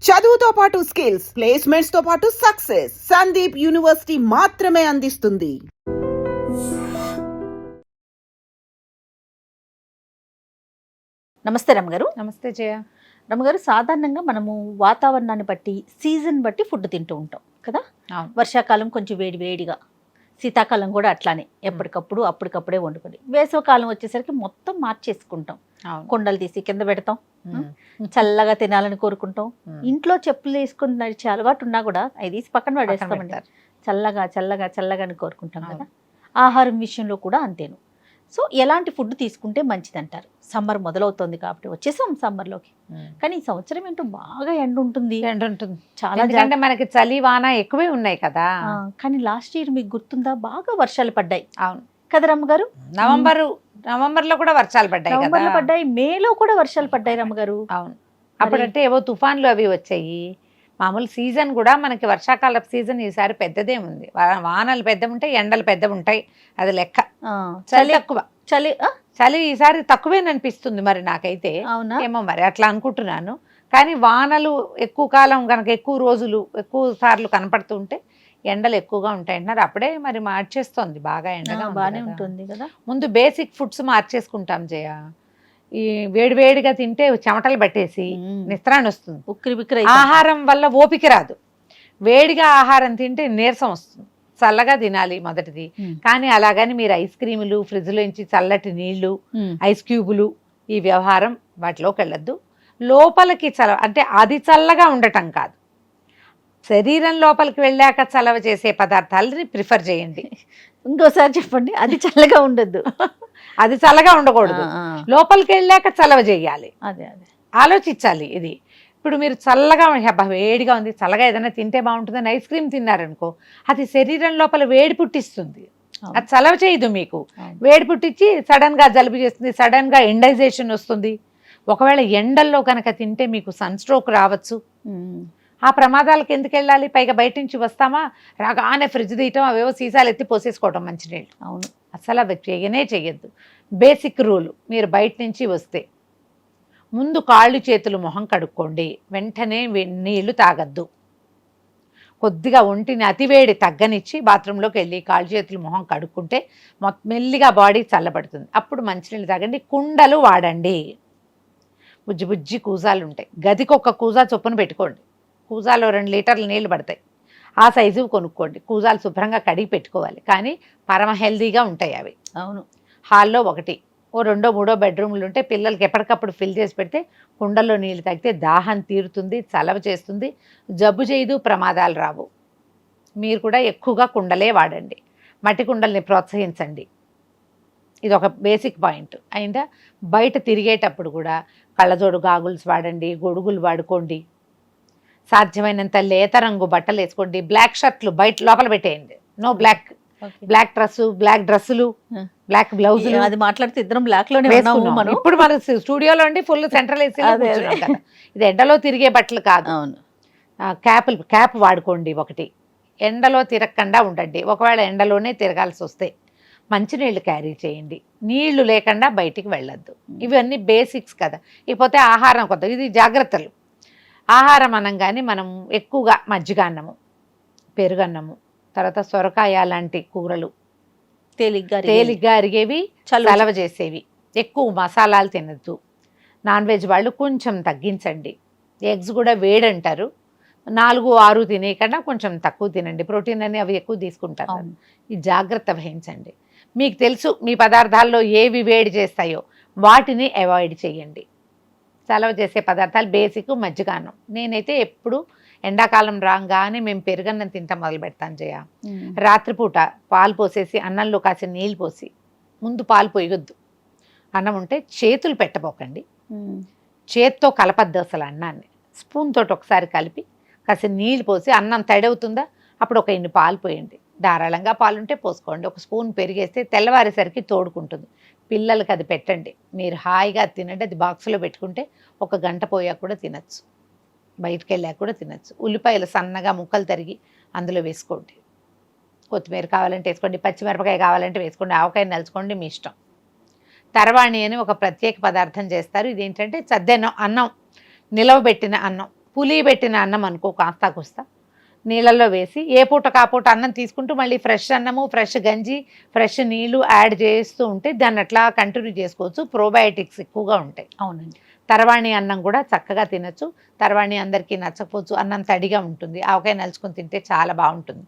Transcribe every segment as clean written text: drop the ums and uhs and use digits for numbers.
చదువుతో పాటు skills, placements తో పాటు సక్సెస్ సందీప్ యూనివర్సిటీ మాత్రమే అందిస్తుంది. నమస్తే రమ్మగారు. నమస్తే జయ. రమ్మగారు, సాధారణంగా మనము వాతావరణాన్ని బట్టి సీజన్ బట్టి ఫుడ్ తింటూ ఉంటాం కదా. వర్షాకాలం కొంచెం వేడి వేడిగా, శీతాకాలం కూడా అట్లానే ఎప్పటికప్పుడు అప్పటికప్పుడే వండుకొని, వేసవకాలం వచ్చేసరికి మొత్తం మార్చేసుకుంటాం. కుండలు తీసి కింద పెడతాం, చల్లగా తినాలని కోరుకుంటాం. ఇంట్లో చెప్పులు వేసుకుని నడిచే అలవాటు ఉన్నా కూడా అది తీసి పక్కన పడేస్తామండి. చల్లగా చల్లగా చల్లగా అని కోరుకుంటాం కదా. ఆహారం విషయంలో కూడా అంతేను. సో ఎలాంటి ఫుడ్ తీసుకుంటే మంచిది అంటారు? సమ్మర్ మొదలవుతుంది కాబట్టి వచ్చేసాం సమ్మర్లోకి, కానీ ఈ సంవత్సరం ఏంటో బాగా ఎండ ఉంటుంది చాలా. ఎందుకంటే మనకి చలి వాన ఎక్కువే ఉన్నాయి కదా. కానీ లాస్ట్ ఇయర్ మీకు గుర్తుందా, బాగా వర్షాలు పడ్డాయి. అవును కదా రమ్మగారు. నవంబర్ లో కూడా వర్షాలు పడ్డాయి, నవంబర్లో పడ్డాయి, మేలో కూడా వర్షాలు పడ్డాయి రమ్మగారు. అవును, అప్పుడంటే ఏవో తుఫాన్లు అవి వచ్చాయి. మామూలు సీజన్ కూడా మనకి వర్షాకాల సీజన్ ఈసారి పెద్దదే ఉంది. వానలు పెద్ద ఉంటాయి, ఎండలు పెద్ద ఉంటాయి, అది లెక్క. చలి తక్కువ, చలి ఈసారి తక్కువేననిపిస్తుంది మరి నాకైతే. అవునా ఏమో మరి అట్లా అనుకుంటున్నాను. కానీ వానలు ఎక్కువ కాలం కనుక, ఎక్కువ రోజులు ఎక్కువ సార్లు కనపడుతుంటే ఎండలు ఎక్కువగా ఉంటాయి అంటున్నారు. అప్పుడే మరి మార్చేస్తుంది, బాగా ఎండగా బాగానే ఉంటుంది కదా. ముందు బేసిక్ ఫుడ్స్ మార్చేసుకుంటాం జయ. ఈ వేడివేడిగా తింటే చెమటలు పట్టేసి నిస్త్రాన్ని వస్తుంది, ఉక్కిరి బిక్కిరి. ఆహారం వల్ల ఓపిక రాదు. వేడిగా ఆహారం తింటే నీరసం వస్తుంది. చల్లగా తినాలి మొదటిది. కానీ అలాగని మీరు ఐస్ క్రీములు, ఫ్రిడ్జ్లోంచి చల్లటి నీళ్లు, ఐస్ క్యూబులు, ఈ వ్యవహారం వాటిలోకి వెళ్ళొద్దు. లోపలికి అంటే అది చల్లగా ఉండటం కాదు, శరీరం లోపలికి వెళ్ళాక చలవ చేసే పదార్థాలని ప్రిఫర్ చేయండి. ఇంకోసారి చెప్పండి. అది చల్లగా ఉండద్దు, అది చల్లగా ఉండకూడదు, లోపలికి వెళ్ళాక చలవ చేయాలి. అదే అదే ఆలోచించాలి. ఇది ఇప్పుడు మీరు చల్లగా వేడిగా ఉంది, చల్లగా ఏదైనా తింటే బాగుంటుందని ఐస్ క్రీమ్ తిన్నారనుకో, అది శరీరం లోపల వేడి పుట్టిస్తుంది, అది చలవ చేయదు. మీకు వేడి పుట్టించి సడన్ గా జలుబు చేస్తుంది, సడన్ గా ఎండైజేషన్ వస్తుంది. ఒకవేళ ఎండల్లో కనుక తింటే మీకు సన్ స్ట్రోక్ రావచ్చు. ఆ ప్రమాదాలకు ఎందుకు వెళ్ళాలి? పైగా బయట నుంచి వస్తామా, రాగానే ఫ్రిడ్జ్ తీయటం, అవేవో సీసాలు ఎత్తి పోసేసుకోవటం మంచినీళ్ళు. అవును, అసలు అవి చెయ్యద్దు. బేసిక్ రూల్, మీరు బయట నుంచి వస్తే ముందు కాళ్ళు చేతులు మొహం కడుక్కోండి, వెంటనే నీళ్లు తాగద్దు. కొద్దిగా ఒంటిని అతివేడి తగ్గనిచ్చి బాత్రూంలోకి వెళ్ళి కాళ్ళు చేతులు మొహం కడుక్కుంటే మెల్లిగా బాడీ చల్లబడుతుంది. అప్పుడు మంచినీళ్ళు తాగండి. కుండలు వాడండి. బుజ్జి బుజ్జి కూజాలు ఉంటాయి, గదికి ఒక కూజా చొప్పున పెట్టుకోండి. కూజాలో 2 లీటర్ల నీళ్లు పడతాయి, ఆ సైజు కొనుక్కోండి. కూజాలు శుభ్రంగా కడిగి పెట్టుకోవాలి, కానీ పరమ హెల్దీగా ఉంటాయి అవి. అవును, హాల్లో ఒకటి, ఓ 2, 3 బెడ్రూమ్లు ఉంటే పిల్లలకి ఎప్పటికప్పుడు ఫిల్ చేసి పెడితే కుండల్లో నీళ్ళు తాగితే దాహం తీరుతుంది, చలవ చేస్తుంది, జబ్బు చేయదు, ప్రమాదాలు రావు. మీరు కూడా ఎక్కువగా కుండలే వాడండి. మట్టి కుండల్ని ప్రోత్సహించండి. ఇది ఒక బేసిక్ పాయింట్ అయిందా. బయట తిరిగేటప్పుడు కూడా కళ్ళజోడు గాగుల్స్ వాడండి, గొడుగులు వాడుకోండి. సాధ్యమైనంత లేత రంగు బట్టలు వేసుకోండి. బ్లాక్ షర్ట్లు బయట లోపల పెట్టేయండి. No black. బ్లాక్ డ్రెస్సులు, బ్లాక్ బ్లౌజులు. అది మాట్లాడితే ఇద్దరం బ్లాక్ లోనే ఉన్నాము. ఇప్పుడు మన స్టూడియోలో ఉండి ఫుల్ సెంట్రల్ ఏసీ. ఇది ఎండలో తిరిగే బట్టలు కాదు. క్యాప్ వాడుకోండి ఒకటి. ఎండలో తిరగకుండా ఉండండి. ఒకవేళ ఎండలోనే తిరగాల్సి వస్తే మంచినీళ్ళు క్యారీ చేయండి. నీళ్లు లేకుండా బయటికి వెళ్ళొద్దు. ఇవన్నీ బేసిక్స్ కదా. ఇకపోతే ఆహారం కొత్త, ఇది జాగ్రత్తలు. ఆహారం అనగానే మనం ఎక్కువగా మజ్జిగ అన్నము, పెరుగన్నము, తర్వాత సొరకాయ లాంటి కూరలు, తేలిగ్గా అరిగేవి, చలవ చేసేవి. ఎక్కువ మసాలాలు తినద్దు. నాన్ వెజ్ వాళ్ళు కొంచెం తగ్గించండి. ఎగ్స్ కూడా వేడంటారు, 4, 6 తినేయకుండా కొంచెం తక్కువ తినండి. ప్రోటీన్ అని అవి ఎక్కువ తీసుకుంటారు. ఈ జాగ్రత్త వహించండి. మీకు తెలుసు మీ పదార్థాల్లో ఏవి వేడి చేస్తాయో వాటిని అవాయిడ్ చేయండి. చలవ చేసే పదార్థాలు బేసిక్ మజ్జిగాన్నం. నేనైతే ఎప్పుడు ఎండాకాలం రాగానే మేము పెరుగన్నం తింటాం మొదలు పెడతాను జయ. రాత్రిపూట పాలు పోసేసి అన్నంలో కాసిన నీళ్ళు పోసి, ముందు పాలు పోయొద్దు. అన్నం ఉంటే చేతులు పెట్టబోకండి, చేత్తో కలపద్దు అసలు అన్నాన్ని. స్పూన్ తోటి ఒకసారి కలిపి కాసిన నీళ్ళు పోసి, అన్నం తడవుతుందా అప్పుడు ఒక ఇన్ని పాలు పోయండి. ధారాళంగా పాలుంటే పోసుకోండి. ఒక స్పూన్ పెరిగేస్తే తెల్లవారేసరికి తోడుకుంటుంది. పిల్లలకి అది పెట్టండి. మీరు హాయిగా తినండి. అది బాక్స్లో పెట్టుకుంటే 1 గంట పోయాక కూడా తినచ్చు, బయటికి వెళ్ళాక కూడా తినచ్చు. ఉల్లిపాయలు సన్నగా ముక్కలు తరిగి అందులో వేసుకోండి. కొత్తిమీర కావాలంటే వేసుకోండి, పచ్చిమిరపకాయ కావాలంటే వేసుకోండి, ఆవకాయ నలుచుకోండి, మీ ఇష్టం. తర్వాణి అని ఒక ప్రత్యేక పదార్థం చేస్తారు. ఇదేంటంటే అన్నం, నిలవబెట్టిన అన్నం. పులి పెట్టిన అన్నం అనుకో కాస్తా కూస్తా నీళ్ళల్లో వేసి ఏ పూట కాపూట అన్నం తీసుకుంటూ మళ్ళీ ఫ్రెష్ అన్నము, ఫ్రెష్ గంజి, ఫ్రెష్ నీళ్లు యాడ్ చేస్తూ ఉంటే దాన్ని అట్లా కంటిన్యూ చేసుకోవచ్చు. ప్రోబయోటిక్స్ ఎక్కువగా ఉంటాయి. అవునండి. తర్వాణి అన్నం కూడా చక్కగా తినచ్చు. తర్వాణి అందరికీ నచ్చకపోవచ్చు, అన్నం తడిగా ఉంటుంది. ఆవకాయ నలుచుకొని తింటే చాలా బాగుంటుంది.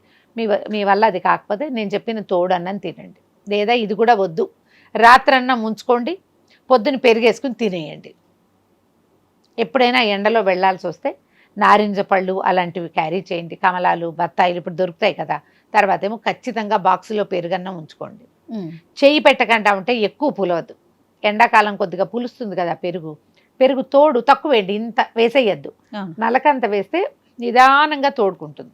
మీ వల్ల అది కాకపోతే నేను చెప్పిన తోడు అన్నం తినండి. లేదా ఇది కూడా వద్దు, రాత్రన్నం ఉంచుకోండి, పొద్దున పెరిగేసుకుని తినేయండి. ఎప్పుడైనా ఎండలో వెళ్ళాల్సి వస్తే నారింజ పళ్ళు అలాంటివి క్యారీ చేయండి. కమలాలు, బత్తాయిలు ఇప్పుడు దొరుకుతాయి కదా. తర్వాత ఏమో ఖచ్చితంగా బాక్సులో పెరుగన్నం ఉంచుకోండి. చెయ్యి పెట్టకుండా ఉంటే ఎక్కువ పులవద్దు. ఎండాకాలం కొద్దిగా పులుస్తుంది కదా పెరుగు తోడు తక్కువ వేయండి, ఇంత వేసేయద్దు. నలకంత వేస్తే నిదానంగా తోడుకుంటుంది.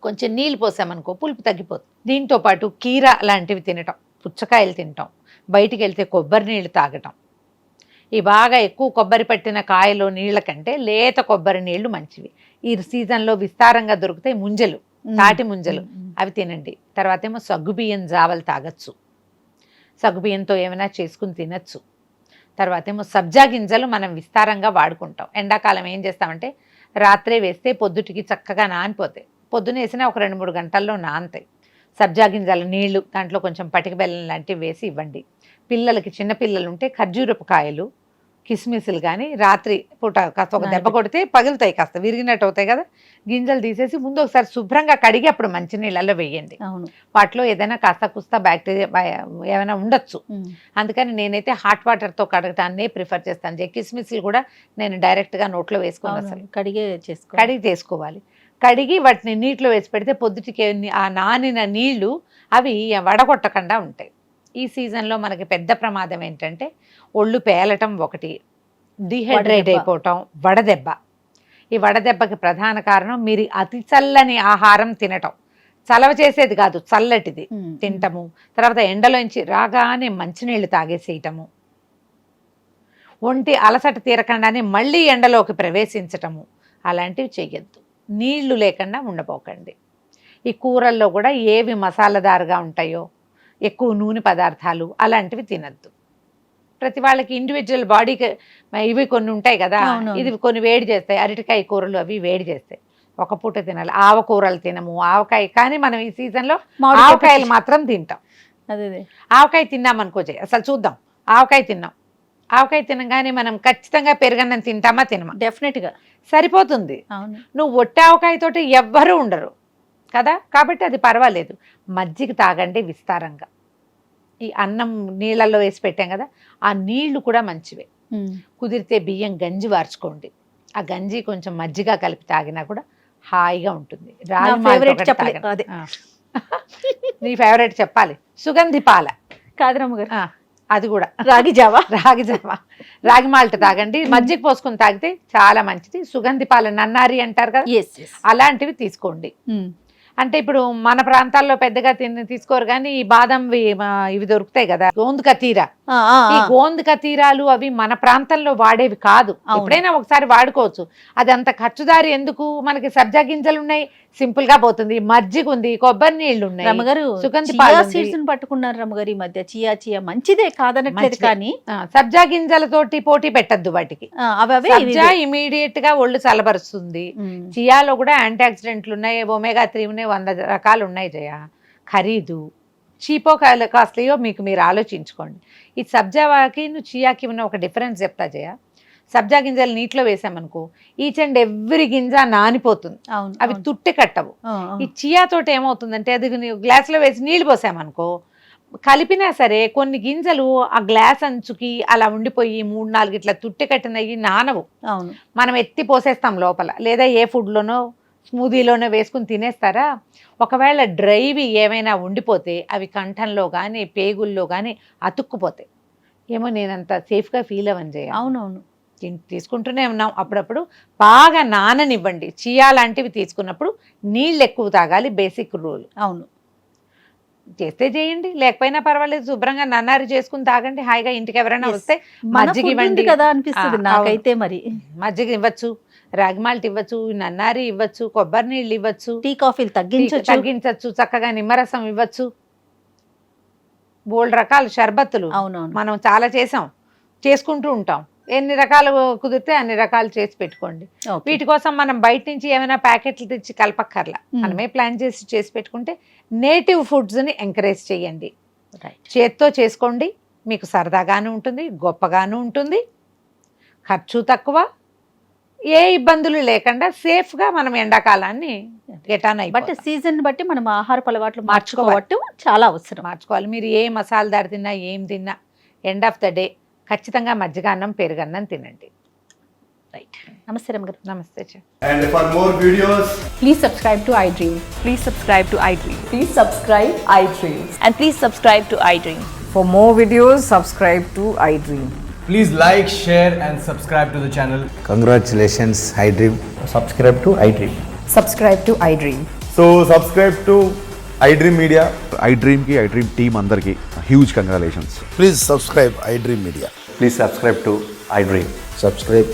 కొంచెం నీళ్ళు పోసామనుకో పులుపు తగ్గిపోతుంది. దీంతో పాటు కీర లాంటివి తినటం, పుచ్చకాయలు తినటం, బయటికి వెళ్తే కొబ్బరి నీళ్ళు తాగటం. ఈ బాగా ఎక్కువ కొబ్బరి పట్టిన కాయలో నీళ్ళ కంటే లేత కొబ్బరి నీళ్లు మంచివి. ఈ సీజన్లో విస్తారంగా దొరుకుతాయి ముంజలు, తాటి ముంజలు, అవి తినండి. తర్వాత ఏమో సగ్గుబియ్యం జావలు తాగొచ్చు, సగ్గుబియ్యంతో ఏమైనా చేసుకుని తినచ్చు. తర్వాత ఏమో సబ్జా గింజలు మనం విస్తారంగా వాడుకుంటాం. ఎండాకాలం ఏం చేస్తామంటే రాత్రే వేస్తే పొద్దుటికి చక్కగా నానిపోతాయి. పొద్దున వేసినా ఒక 2-3 గంటల్లో నానతాయి. సబ్జా గింజల నీళ్లు, దాంట్లో కొంచెం పటిక బెల్లం లాంటివి వేసి ఇవ్వండి. పిల్లలకి, చిన్నపిల్లలు ఉంటే ఖర్జూరపు కాయలు, కిస్మిస్లు కానీ రాత్రి పూట కాస్త ఒక దెబ్బ కొడితే పగులుతాయి, కాస్త విరిగినట్టు అవుతాయి కదా. గింజలు తీసేసి ముందు ఒకసారి శుభ్రంగా కడిగి అప్పుడు మంచినీళ్ళలో వేయండి. వాటిలో ఏదైనా కాస్త కుస్తా బ్యాక్టీరియా ఏమైనా ఉండొచ్చు. అందుకని నేనైతే హాట్ వాటర్తో కడగటాన్నే ప్రిఫర్ చేస్తాను. కిస్మిస్లు కూడా నేను డైరెక్ట్గా నోట్లో వేసుకోవాలి, అసలు కడిగి చేసుకోవాలి. కడిగి వాటిని నీటిలో వేసి పెడితే పొద్దుటికి ఆ నానిన నీళ్లు అవి వడగొట్టకుండా ఉంటాయి. ఈ సీజన్లో మనకి పెద్ద ప్రమాదం ఏంటంటే ఒళ్ళు పేలటం ఒకటి, డిహైడ్రేట్ అయిపోవటం, వడదెబ్బ. ఈ వడదెబ్బకి ప్రధాన కారణం మీరు అతి చల్లని ఆహారం తినటం. చలవ చేసేది కాదు, చల్లటిది తినటము. తర్వాత ఎండలోంచి రాగానే మంచినీళ్ళు తాగేసేయటము, ఒంటి అలసట తీరకుండానే మళ్ళీ ఎండలోకి ప్రవేశించటము, అలాంటివి చెయ్యొద్దు. నీళ్లు లేకుండా ఉండబోకండి. ఈ కూరల్లో కూడా ఏవి మసాలాదారుగా ఉంటాయో, ఎక్కువ నూనె పదార్థాలు అలాంటివి తినద్దు. ప్రతి వాళ్ళకి ఇండివిజువల్ బాడీకి ఇవి కొన్ని ఉంటాయి కదా, ఇది కొన్ని వేడి చేస్తాయి. అరటికాయ కూరలు అవి వేడి చేస్తాయి, ఒక పూట తినాలి. ఆవకూరలు తినము, ఆవకాయ. కానీ మనం ఈ సీజన్లో ఆవకాయలు మాత్రం తింటాం. ఆవకాయ తిన్నామనుకో, అసలు చూద్దాం, ఆవకాయ తిన్నాం, ఆవకాయ తినగానే మనం ఖచ్చితంగా పెరుగన్నం తింటామా? తినమా? డెఫినెట్గా సరిపోతుంది. నువ్వు ఒట్టి ఆవకాయతోటి ఎవ్వరూ ఉండరు కదా, కాబట్టి అది పర్వాలేదు. మజ్జిగ తాగండి విస్తారంగా. ఈ అన్నం నీళ్ళల్లో వేసి పెట్టాం కదా, ఆ నీళ్లు కూడా మంచివే. కుదిరితే బియ్యం గంజి వార్చుకోండి, ఆ గంజి కొంచెం మజ్జిగ కలిపి తాగినా కూడా హాయిగా ఉంటుంది. నీ ఫేవరెట్ చెప్పాలి, సుగంధి పాల కాదరమ్మగారు, అది కూడా రాగి జావా. రాగి మాల్ట్ తాగండి, మజ్జిగ పోసుకొని తాగితే చాలా మంచిది. సుగంధి పాల నన్నారి అంటారు కదా, అలాంటివి తీసుకోండి. అంటే ఇప్పుడు మన ప్రాంతాల్లో పెద్దగా తీసుకోరు, కానీ ఈ బాదం ఇవి దొరుకుతాయి కదా, గోంద్ కతీరా. ఈ గోంద్ కతీరాలు అవి మన ప్రాంతంలో వాడేవి కాదు, ఎప్పుడైనా ఒకసారి వాడుకోవచ్చు. అది అంత ఖర్చుదారి ఎందుకు? మనకి సబ్జా గింజలు ఉన్నాయి, సింపుల్ గా పోతుంది. మజ్జిగ ఉంది, కొబ్బరి నీళ్లు ఉన్నాయి, సుగంధి సీడ్స్ పట్టుకున్నారు రమ్మగారు ఈ మధ్య. చియా మంచిదే కాదనట్లేదు, కానీ సబ్జా గింజలతోటి పోటీ పెట్టద్దు వాటికి. సబ్జా ఇమీడియట్ గా ఒళ్ళు చల్లబరుస్తుంది. చియాలో కూడా యాంటీ ఆక్సిడెంట్లు ఉన్నాయి, ఒమేగా 3 ఉన్నాయి, 100 రకాలు ఉన్నాయి. జయ ఖరీదు చీపో కాస్ట్లీయో మీకు మీరు ఆలోచించుకోండి. ఈ సబ్జాకి చియాకి ఉన్న ఒక డిఫరెన్స్ చెప్తా జయ. సబ్జా గింజలు నీటిలో వేసామనుకో, ఈచ్ అండ్ ఎవ్రీ గింజ నానిపోతుంది, అవి తుట్టి కట్టవు. ఈ చియా తోటి ఏమవుతుందంటే, అది గ్లాసులో వేసి నీళ్లు పోసామనుకో, కలిపినా సరే కొన్ని గింజలు ఆ గ్లాస్ అంచుకి అలా ఉండిపోయి 3-4 ఇట్లా తుట్టి కట్టినవి నానవు. మనం ఎత్తి పోసేస్తాం లోపల, లేదా ఏ ఫుడ్లోనో స్మూదీలోనే వేసుకుని తినేస్తారా. ఒకవేళ డ్రైవి ఏమైనా ఉండిపోతే అవి కంఠంలో కానీ పేగుల్లో కానీ అతుక్కుపోతాయి. ఏమో నేనంత సేఫ్గా ఫీల్ అవ్వను చేయ. అవునవును, తీసుకుంటూనే ఉన్నాం. అప్పుడప్పుడు బాగా నాననివ్వండి. చియా లాంటివి తీసుకున్నప్పుడు నీళ్ళు ఎక్కువ తాగాలి, బేసిక్ రూల్. అవును, చేస్తే చేయండి, లేకపోయినా పర్వాలేదు. శుభ్రంగా నన్నారి చేసుకుని తాగండి హాయిగా. ఇంటికి ఎవరైనా వస్తే మజ్జిగ ఇవ్వండి కదా అనిపిస్తుంది నాకైతే. మరి మజ్జిగ ఇవ్వచ్చు, రాగి మాల్ట్ ఇవ్వచ్చు, నన్నారి ఇవ్వచ్చు, కొబ్బరి నీళ్ళు ఇవ్వచ్చు, టీ కాఫీలు తగ్గించచ్చు, చక్కగా నిమ్మరసం ఇవ్వచ్చు, బోల్డ్ రకాల షర్బత్తులు మనం చాలా చేసుకుంటూ ఉంటాం. ఎన్ని రకాలు కుదిరితే అన్ని రకాలు చేసి పెట్టుకోండి. Okay. వీటి కోసం మనం బయట నుంచి ఏమైనా ప్యాకెట్లు తెచ్చి కలపక్కర్లా, మనమే ప్లాన్ చేసి పెట్టుకుంటే నేటివ్ ఫుడ్స్ని ఎంకరేజ్ చేయండి. చేత్తో చేసుకోండి, మీకు సరదాగాను ఉంటుంది, గొప్పగాను ఉంటుంది, ఖర్చు తక్కువ, ఏ ఇబ్బందులు లేకుండా సేఫ్గా మనం ఎండాకాలాన్ని గెటాన్ బట్ అయిపోతాం. సీజన్ బట్టి మనం ఆహారపు అలవాట్లు మార్చుకోవాలి. మార్చుకోవటం చాలా అవసరం. మార్చుకోవాలి. మీరు ఏ మసాలా దారి తిన్నా ఏం తిన్నా ఎండ్ ఆఫ్ ద డే ఖచ్చితంగా మజ్జిగ అన్నం పెరుగన్నం తినండి. రైట్. నమస్తే రమగారు. నమస్తే చె. And for more videos, Please subscribe to iDream. Please subscribe to iDream. Please subscribe iDream. And please subscribe to iDream. For more videos, subscribe to iDream. please like, share and subscribe to the channel. Congratulations, iDream. Subscribe to iDream. Subscribe to iDream. So subscribe to iDream Media. iDream ki iDream team andarki huge congratulations. Please subscribe iDream Media. Please subscribe to iDream. Subscribe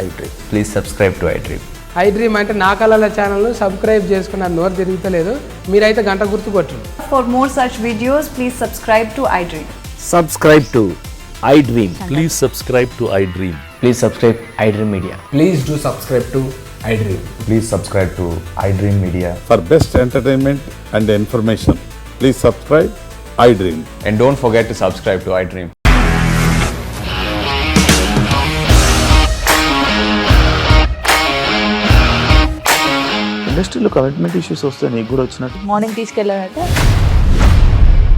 iDream. Please subscribe to iDream. iDream అంటే నా కళల ఛానల్ను subscribe చేసుకున్న నోరు తిరుగుతలేదు, మీరైతే గంట గుర్తు కొట్టండి. For more such videos, please subscribe to iDream. Subscribe to iDream. Please subscribe to iDream. Please subscribe iDream Media. Please do subscribe to iDream. Please subscribe to iDream Media. For best entertainment and information, please subscribe iDream. And don't forget to subscribe to iDream. ఇండస్ట్రీలో commitment issues వస్తే నీకు కూడా వచ్చినట్టు morning తీసుకెళ్ళాలంటే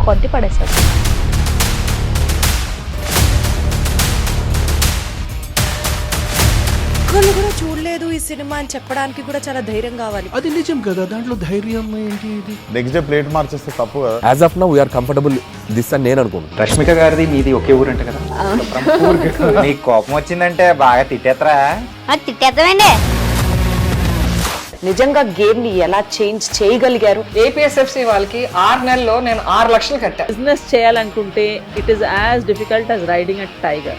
కొట్టి పడేస్తారు. ఒక్కళ్ళు కూడా చూడలేదు ఈ సినిమా అని చెప్పడానికి కూడా చాలా ధైర్యం కావాలి. అది నిజం కదా, దాంట్లో ధైర్యం ఏంటి? ఇది నెక్స్ట్ డే ప్లేట్ మార్చేస్తే తప్పు కదా. As of now, we are comfortable this అని నేను అనుకుంటున్నాను. రష్మిక గారిది మీది ఒకే ఊరంట కదా? నీకు కోపం వచ్చిందంటే బాగా తిట్టేత్తరా? తిట్టేద్దామండి. నిజంగా గేమ్ ని ఎలా చేంజ్ చేయగలిగారు? APSFC వాళ్ళకి 6 నెలల్లో నేను 6 లక్షలు కట్టా. బిజినెస్ చేయాలనుకుంటే it is as difficult as riding a tiger.